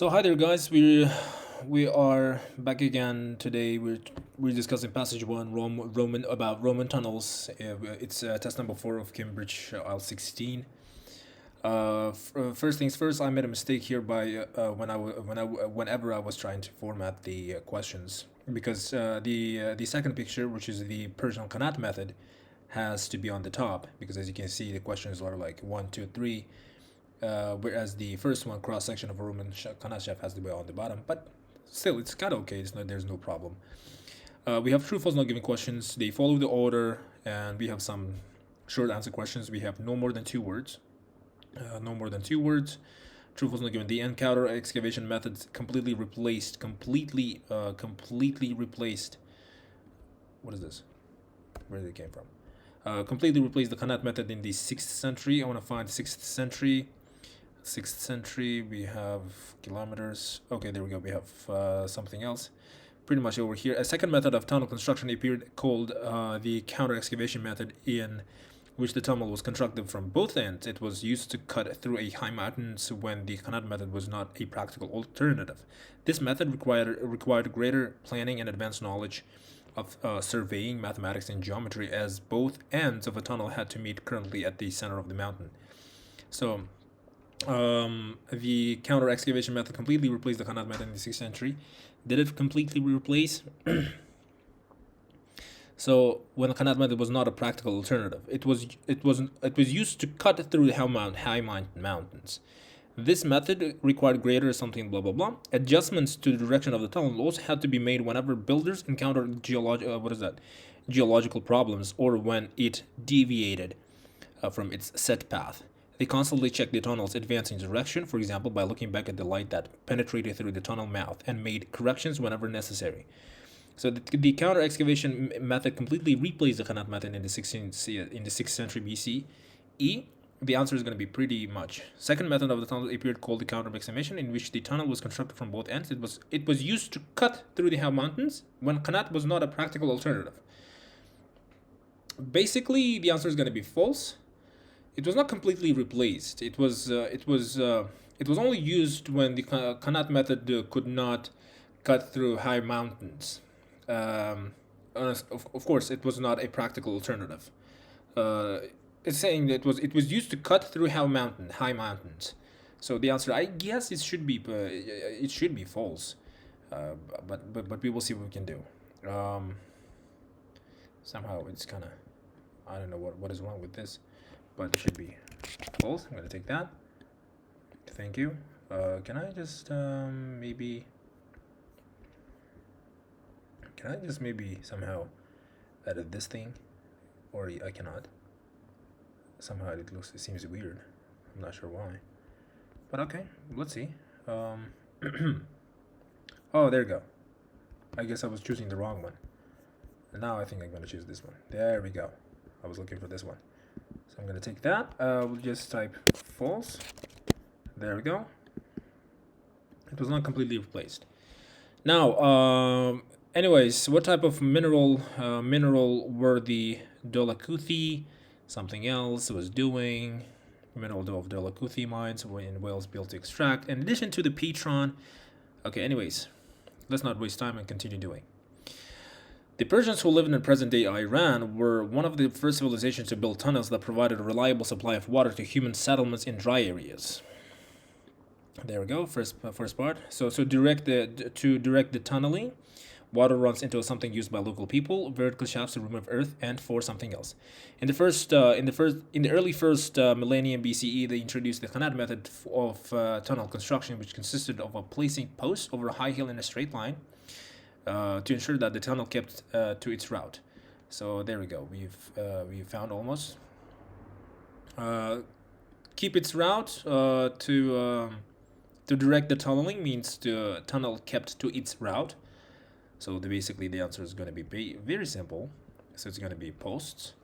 So hi there, guys. We are back again today. We're discussing passage one, Roman tunnels. It's test number 4 of Cambridge IELTS 16. First things first, I made a mistake here by whenever I was trying to format the questions, because the second picture, which is the Persian Kanat method, has to be on the top, because as you can see the questions are like 1, 2, 3, whereas the first one, cross section of a Roman Kanat chef, has to be on the bottom. But still, it's kind of okay. There's no problem. We have true false not given questions. They follow the order, and we have some short answer questions. We have no more than 2 words. No more than 2 words. True false not given. The encounter excavation methods completely replaced. Completely replaced. What is this? Where did it came from? Completely replaced the Kanat method in the 6th century. I want to find 6th century. 6th century, we have kilometers. Okay, there we go. We have something else pretty much over here. A second method of tunnel construction appeared, called the counter excavation method, in which the tunnel was constructed from both ends. It was used to cut through a high mountains when the Kanat method was not a practical alternative. This method required greater planning and advanced knowledge of surveying, mathematics, and geometry, as both ends of a tunnel had to meet currently at the center of the mountain. So the counter excavation method completely replaced the Kanat method in the 6th century. Did it completely replace? So when the Kanat method was not a practical alternative, it was used to cut through high mountains. This method required greater something blah blah blah. Adjustments to the direction of the tunnel also had to be made whenever builders encountered geological problems, or when it deviated from its set path. They constantly checked the tunnel's advancing direction, for example, by looking back at the light that penetrated through the tunnel mouth, and made corrections whenever necessary. So the counter excavation method completely replaced the Kanat method in the 6th century BC. The answer is going to be pretty much. Second method of the tunnel appeared, called the counter excavation, in which the tunnel was constructed from both ends. It was used to cut through the high mountains when Kanat was not a practical alternative. Basically, the answer is going to be false. It was not completely replaced. It was only used when the Kanat method could not cut through high mountains. Of course, it was not a practical alternative. It's saying that it was used to cut through high mountains. So the answer, I guess, it should be false. But we will see what we can do. Somehow it's kind of, I don't know what is wrong with this, but it should be false. I'm gonna take that. Thank you. Can I just maybe somehow edit this thing, or I cannot. Somehow it seems weird. I'm not sure why, but okay, let's see. Oh, there you go. I guess I was choosing the wrong one. Now I think I'm gonna choose this one. There we go. I was looking for this one. So I'm gonna take that. We'll just type false. There we go. It was not completely replaced. Now, anyways, what type of mineral were the Dolacuthi? Something else was doing. Mineral of Dolacuthi mines were in Wales built to extract, in addition to the Petron. Okay, anyways, let's not waste time and continue doing. The Persians, who lived in present-day Iran, were one of the first civilizations to build tunnels that provided a reliable supply of water to human settlements in dry areas. There we go. First part. So to direct the tunneling, water runs into something used by local people, vertical shafts to remove earth, and for something else. In the early first millennium BCE, they introduced the Khanat method of tunnel construction, which consisted of placing posts over a high hill in a straight line, to ensure that the tunnel kept to its route. So there we go. We've found almost. Keep its route, to direct the tunneling means the tunnel kept to its route. So basically the answer is going to be very simple. So it's going to be posts.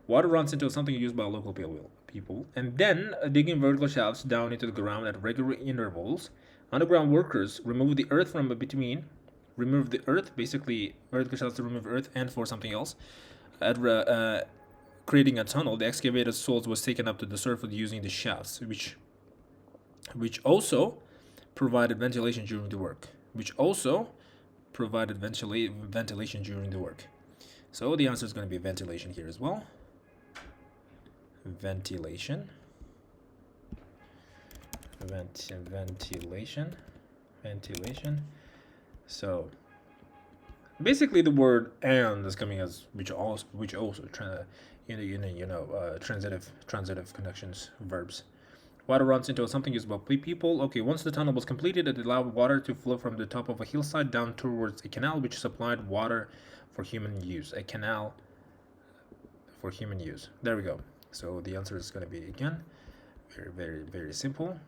Water runs into something used by local people, and then digging vertical shafts down into the ground at regular intervals. Underground workers remove the earth basically vertical shafts to remove earth and for something else. Creating a tunnel, the excavated soil was taken up to the surface using the shafts, which which also provided ventilation during the work. Which also provided ventilation during the work. So the answer is going to be ventilation here as well. Ventilation. Ventilation. So basically the word and is coming as which also transitive connections, verbs. Water runs into something used by people. Okay, once the tunnel was completed, it allowed water to flow from the top of a hillside down towards a canal which supplied water for human use. A canal for human use. There we go. So the answer is going to be, again, very simple.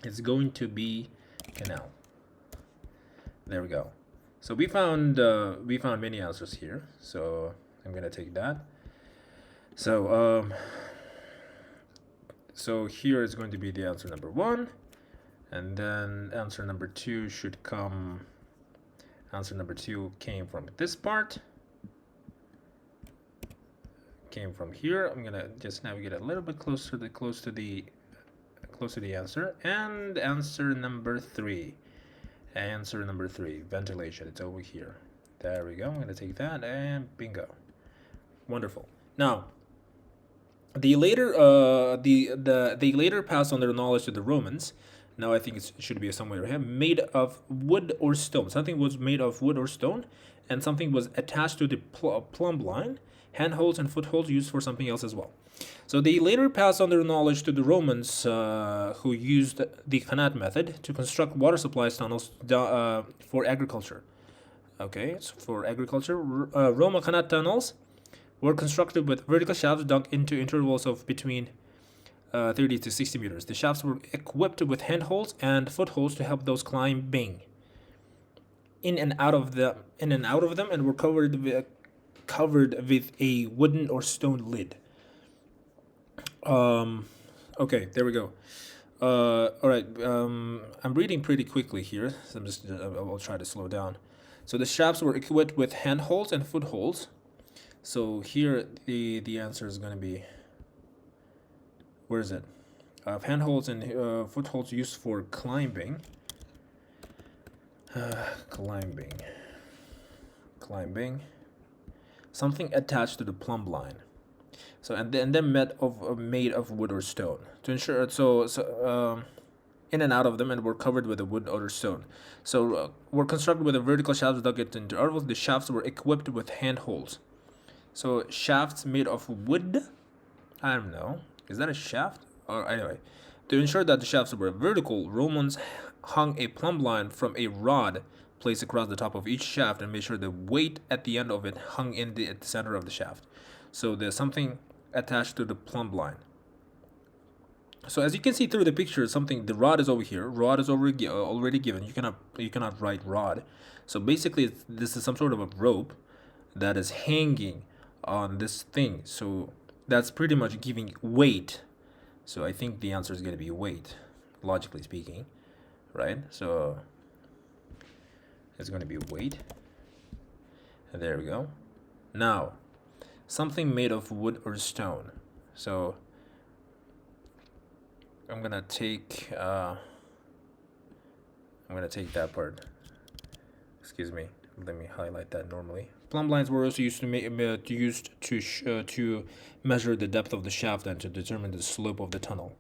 It's going to be canal. There we go. So we found many answers here. So I'm going to take that. So here is going to be the answer number 1, and then answer number 2 should come. Answer number 2 came from this part. Came from here. I'm gonna just navigate a little bit close to the answer. And answer number 3. Answer number 3, ventilation. It's over here. There we go. I'm gonna take that and bingo. Wonderful. Now, they later passed on their knowledge to the Romans. Now I think it should be somewhere here. Made of wood or stone. Something was made of wood or stone, and something was attached to the plumb line. Handholds and footholds used for something else as well. So they later passed on their knowledge to the Romans, who used the Qanat method to construct water supply tunnels for agriculture. Okay, so for agriculture, Roman Qanat tunnels were constructed with vertical shafts dug into intervals of between 30 to 60 meters. The shafts were equipped with handholds and footholds to help those climbing in and out of them, and were covered with a wooden or stone lid. Okay, there we go. All right. I'm reading pretty quickly here, so I'll try to slow down. So the shafts were equipped with handholds and footholds. So here the answer is going to be, where is it? Handholds and footholds used for climbing. Climbing. Something attached to the plumb line. So and then made of wood or stone to ensure in and out of them, and were covered with a wood or stone. So were constructed with a vertical shafts dug into intervals. The shafts were equipped with handholds. So shafts made of wood. I don't know. Is that a shaft? Or anyway, to ensure that the shafts were vertical, Romans hung a plumb line from a rod placed across the top of each shaft and made sure the weight at the end of it hung at the center of the shaft. So there's something attached to the plumb line. So as you can see through the picture, the rod is over here. Rod is already given. You cannot write rod. So basically, this is some sort of a rope that is hanging on this thing. So that's pretty much giving weight. So I think the answer is going to be weight, logically speaking, right? So it's going to be weight. And there we go. Now, something made of wood or stone. So I'm gonna take that part. Excuse me. Let me highlight that normally. Plumb lines were also used to measure the depth of the shaft and to determine the slope of the tunnel.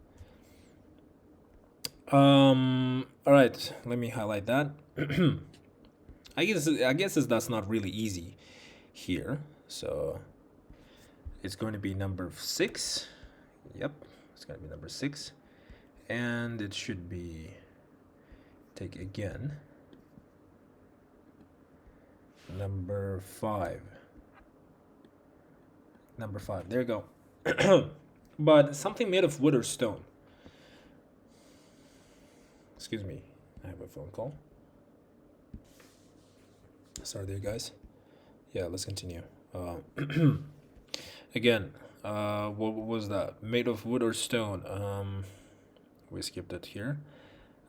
All right. Let me highlight that. I guess that's not really easy here. So it's going to be number 6. Yep, it's going to be number 6. And it should be, take again, number 5. Number 5, there you go. But something made of wood or stone. Excuse me, I have a phone call. Sorry there, guys. Yeah, let's continue. Again, what was that? Made of wood or stone? We skipped it here.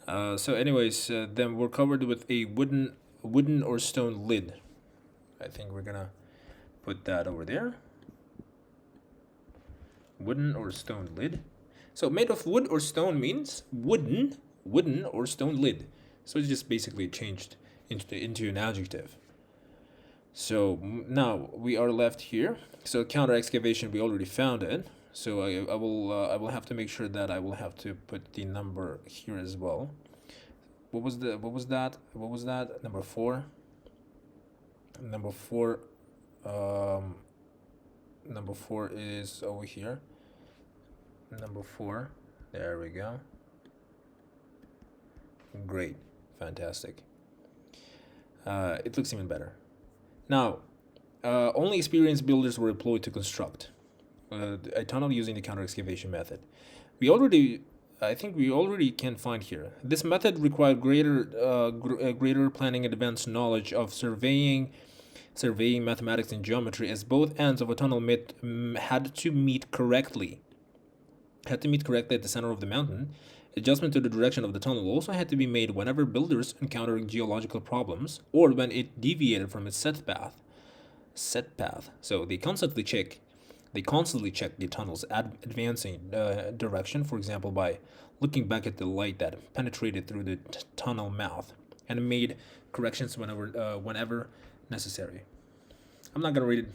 So anyways, then we're covered with a wooden or stone lid. I think we're gonna put that over there. Wooden or stone lid. So made of wood or stone means wooden or stone lid. So it's just basically changed into an adjective. So now we are left here. So counter excavation, we already found it. So I will have to make sure that I will have to put the number here as well. What was that? Number four. Number four. Um, Number four is over here. Number four. There we go. Great, fantastic. It looks even better. Now, only experienced builders were employed to construct a tunnel using the counter excavation method. I think we already can find here. This method required greater planning and advanced knowledge of surveying, mathematics, and geometry, as both ends of a tunnel had to meet correctly. At the center of the mountain. Adjustment to the direction of the tunnel also had to be made whenever builders encountered geological problems or when it deviated from its set path. So they constantly check the tunnel's advancing direction, for example, by looking back at the light that penetrated through the tunnel mouth, and made corrections whenever necessary. I'm not gonna read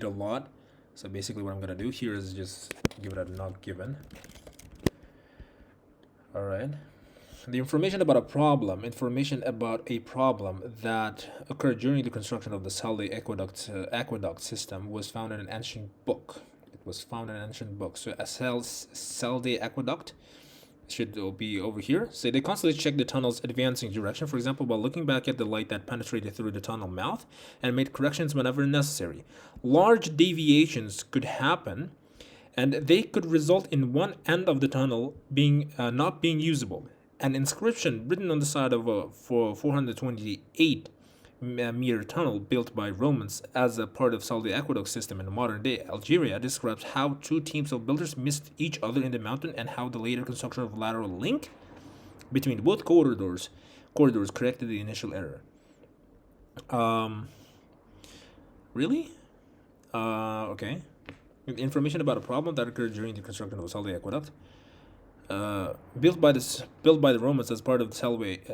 a lot. So basically, what I'm gonna do here is just give it a not given. All right. The information about a problem that occurred during the construction of the Salde aqueduct system was found in an ancient book. So a Salde aqueduct should be over here. So they constantly check the tunnel's advancing direction, for example, by looking back at the light that penetrated through the tunnel mouth, and made corrections whenever necessary. Large deviations could happen, and they could result in one end of the tunnel being not being usable. An inscription written on the side of a 428 meter tunnel built by Romans as a part of Saudi aqueduct system in modern-day Algeria describes how two teams of builders missed each other in the mountain, and how the later construction of a lateral link between both corridors corrected the initial error. Really? Okay. Information about a problem that occurred during the construction of a Saudi aqueduct. Built by the Romans as part of the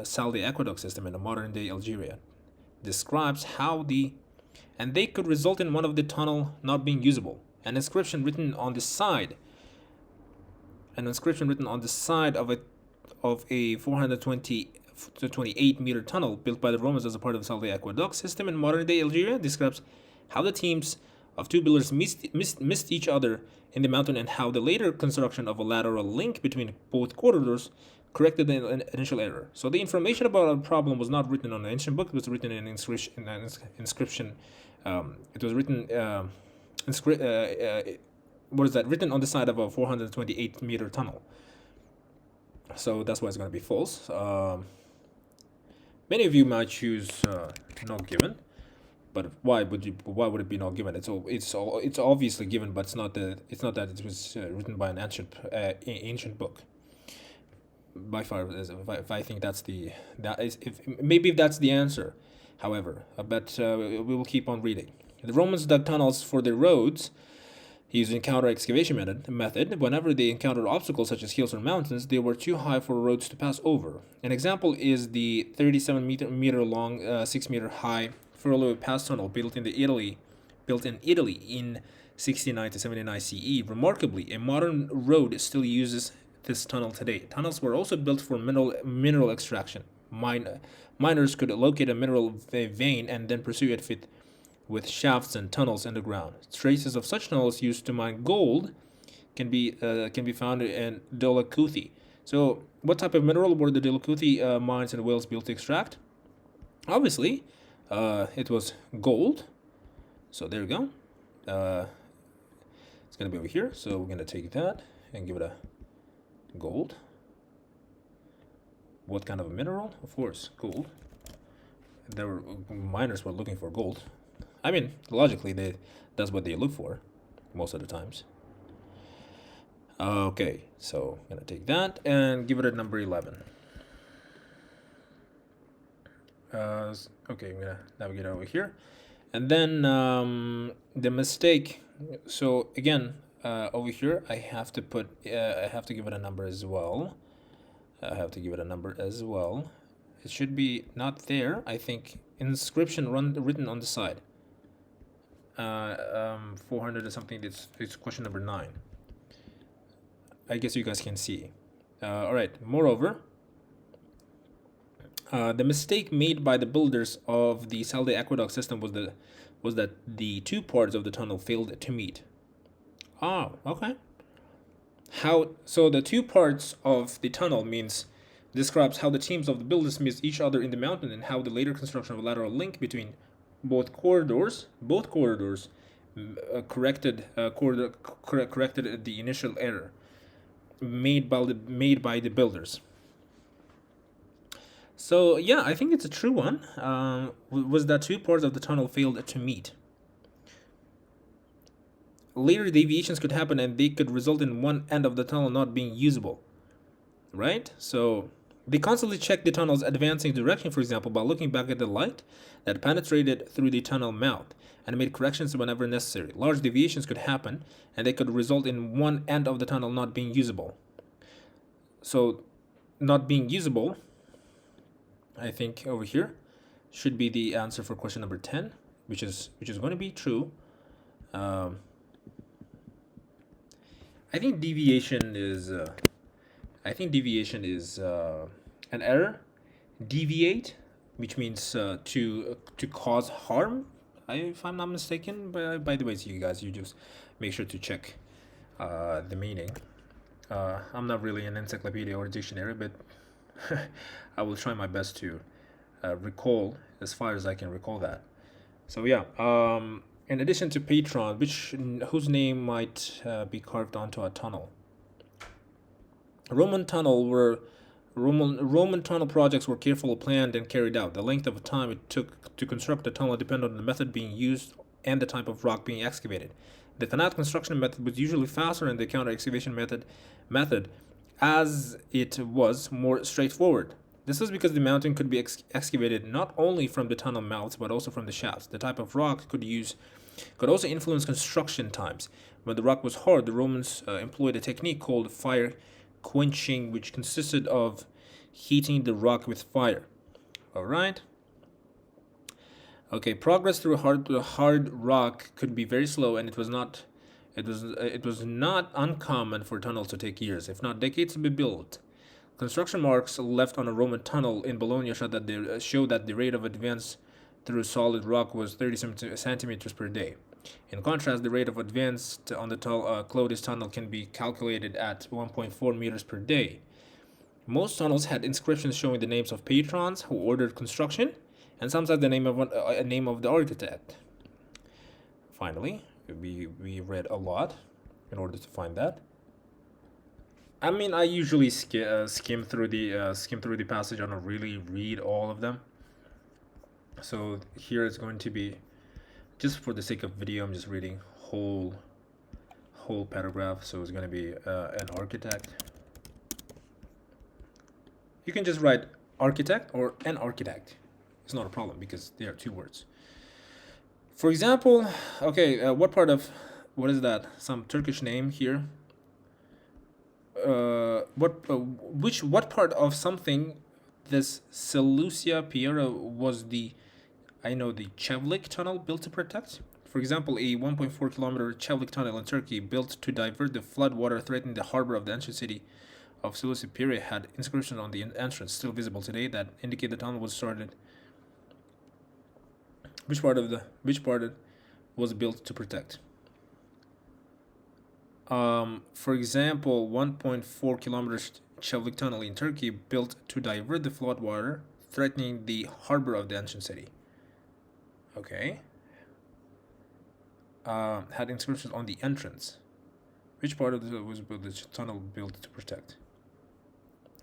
Saudi aqueduct system in the modern-day Algeria, describes how they could result in one of the tunnel not being usable. An inscription written on the side of a 428 meter tunnel built by the Romans as a part of the Saudi aqueduct system in modern-day Algeria describes how the teams of two builders missed each other in the mountain, and how the later construction of a lateral link between both corridors corrected the initial error. So the information about a problem was not written on an ancient book; it was written in an inscription. It was written written on the side of a 428 meter tunnel. So that's why it's going to be false. Many of you might choose not given. But why would it be not given? It's obviously given, but it's not that it was written by an ancient book. By far, if I think if that's the answer. However, but we will keep on reading. The Romans dug tunnels for their roads using counter excavation method. Whenever they encountered obstacles such as hills or mountains, they were too high for roads to pass over. An example is the 37 meter long, 6 meter high Furlough Pass tunnel built in Italy in 69 to 79 CE. Remarkably, a modern road still uses this tunnel today. Tunnels were also built for mineral extraction. Miners could locate a mineral vein and then pursue it with shafts and tunnels underground. Traces of such tunnels used to mine gold can be found in Delacuthi. So, what type of mineral were the Delacuthi mines in Wales built to extract? Obviously, it was gold. So there we go. It's going to be over here. So we're going to take that and give it a gold. What kind of a mineral? Of course, gold. Miners were looking for gold. I mean, logically, that's what they look for most of the times. Okay, so I'm going to take that and give it a number 11. Okay, I'm gonna navigate over here, and then the mistake. So again, over here I have to put I have to give it a number as well. It should be not there. I think inscription written on the side. 400 or something. It's question number 9. I guess you guys can see. All right. Moreover, the mistake made by the builders of the Salde aqueduct system was that the two parts of the tunnel failed to meet. Oh, okay. So the two parts of the tunnel describes how the teams of the builders missed each other in the mountain, and how the later construction of a lateral link between both corridors corrected the initial error made by the builders. So yeah, I think it's a true one. Was that two parts of the tunnel failed to meet. Later deviations could happen, and they could result in one end of the tunnel not being usable. Right? So they constantly checked the tunnel's advancing direction, for example, by looking back at the light that penetrated through the tunnel mouth, and made corrections whenever necessary. Large deviations could happen, and they could result in one end of the tunnel not being usable. So, not being usable, I think over here, should be the answer for question number 10, which is going to be true. I think deviation is an error. Deviate, which means to cause harm, if I'm not mistaken. By the way, so you guys, you just make sure to check the meaning. I'm not really an encyclopedia or dictionary, but I will try my best to recall as far as I can recall that. So yeah, in addition to patron, whose name might be carved onto a tunnel. Roman tunnel projects were carefully planned and carried out. The length of time it took to construct the tunnel depended on the method being used and the type of rock being excavated. The canal construction method was usually faster, and the counter excavation method as it was more straightforward. This was because the mountain could be excavated not only from the tunnel mouths but also from the shafts. The type of rock could also influence construction times. When the rock was hard, the Romans employed a technique called fire quenching, which consisted of heating the rock with fire. All right. Okay, progress through hard rock could be very slow, and it was not uncommon for tunnels to take years, if not decades, to be built. Construction marks left on a Roman tunnel in Bologna show that the rate of advance through solid rock was 30 centimeters per day. In contrast, the rate of advance on the Clodius tunnel can be calculated at 1.4 meters per day. Most tunnels had inscriptions showing the names of patrons who ordered construction, and sometimes the name of the architect. Finally, we read a lot in order to find that. I mean, I usually skim through the passage. I don't really read all of them. So here it's going to be, just for the sake of video, I'm just reading whole paragraph. So it's going to be an architect. You can just write architect or an architect. It's not a problem because they are two words. For example, okay, what is that? Some Turkish name here. What part of something this Seleucia Piera was the Çevlik tunnel built to protect? For example, a 1.4 kilometer Çevlik tunnel in Turkey built to divert the flood water threatening the harbor of the ancient city of Seleucia Piera had inscriptions on the entrance still visible today that indicate the tunnel was started. Which part was built to protect? For example, 1.4 kilometers Çevlik tunnel in Turkey built to divert the flood water threatening the harbor of the ancient city. Okay. Had inscriptions on the entrance. Which part of the tunnel built to protect?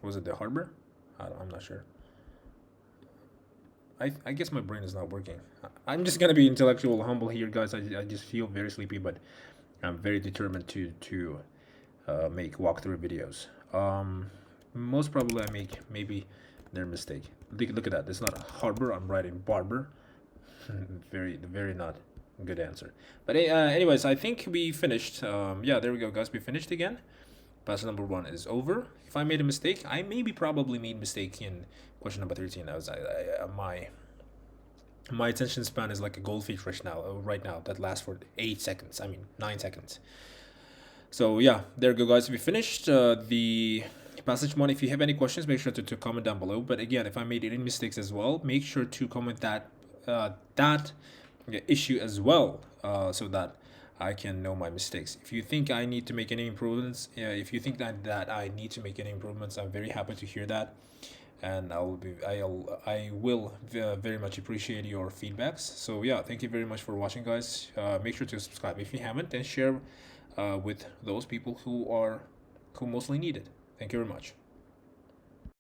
Was it the harbor? I'm not sure. I guess my brain is not working. I'm just gonna be intellectual humble here, guys. I just feel very sleepy, but I'm very determined to make walkthrough videos. Most probably I make maybe their mistake. Look at that. It's not a harbor. I'm writing barber. very not Good answer. But anyways, I think we finished. Yeah, there we go, guys. We finished again. Passage number one is over. If I made a mistake, I maybe probably made mistake in question number 13. I was my attention span is like a goldfish right now. Right now, that lasts for 8 seconds. I mean 9 seconds. So yeah, there you go, guys. We finished the passage one. If you have any questions, make sure to comment down below. But again, if I made any mistakes as well, make sure to comment that issue as well, so that I can know my mistakes. If you think I need to make any improvements, if you think that I need to make any improvements, I'm very happy to hear that, and I will very much appreciate your feedbacks. So yeah, thank you very much for watching, guys. Make sure to subscribe if you haven't, and share with those people who mostly need it. Thank you very much.